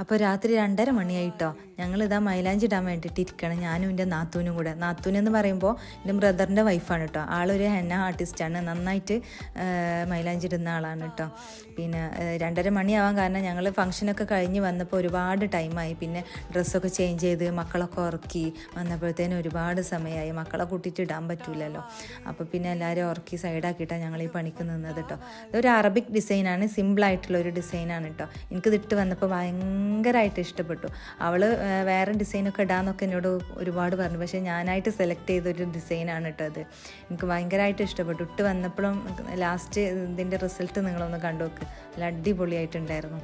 അപ്പോൾ രാത്രി 2:30 മണിയായിട്ടോ. ഞങ്ങളിതാ മൈലാഞ്ചി ഇടാൻ വേണ്ടിയിട്ട് ഇരിക്കണം, ഞാനും എൻ്റെ നാത്തൂനും കൂടെ. നാത്തൂനെന്ന് പറയുമ്പോൾ എൻ്റെ ബ്രദറിൻ്റെ വൈഫാണ് കേട്ടോ. ആളൊരു ഹെന്ന ആർട്ടിസ്റ്റാണ്, നന്നായിട്ട് മൈലാഞ്ചി ഇടുന്ന ആളാണ് കേട്ടോ. പിന്നെ 2:30 മണിയാവാൻ കാരണം ഞങ്ങൾ ഫംഗ്ഷനൊക്കെ കഴിഞ്ഞ് വന്നപ്പോൾ ഒരുപാട് ടൈമായി. പിന്നെ ഡ്രസ്സൊക്കെ ചേഞ്ച് ചെയ്ത് മക്കളൊക്കെ ഉറക്കി വന്നപ്പോഴത്തേനും ഒരുപാട് സമയമായി. മക്കളെ കൂട്ടിയിട്ട് ഇടാൻ പറ്റൂലല്ലോ. അപ്പോൾ പിന്നെ എല്ലാവരും ഉറക്കി സൈഡാക്കിയിട്ടാണ് ഞങ്ങൾ ഈ പണിക്ക് നിന്നത് കേട്ടോ. ഇതൊരു അറബിക് ഡിസൈനാണ്, സിമ്പിളായിട്ടുള്ളൊരു ഡിസൈനാണ് കേട്ടോ. എനിക്കിത് ഇട്ട് വന്നപ്പോൾ ഭയങ്കരമായിട്ട് ഇഷ്ടപ്പെട്ടു. അവൾ വേറെ ഡിസൈനൊക്കെ ഇടാമെന്നൊക്കെ എന്നോട് ഒരുപാട് പറഞ്ഞു, പക്ഷേ ഞാനായിട്ട് സെലക്ട് ചെയ്തൊരു ഡിസൈനാണ് കേട്ടോ അത്. എനിക്ക് ഭയങ്കരമായിട്ട് ഇഷ്ടപ്പെട്ടു. ഇട്ട് വന്നപ്പോഴും ലാസ്റ്റ് ഇതിൻ്റെ റിസൾട്ട് നിങ്ങളൊന്ന് കണ്ടു നോക്ക്, നല്ല അടിപൊളിയായിട്ടുണ്ടായിരുന്നു.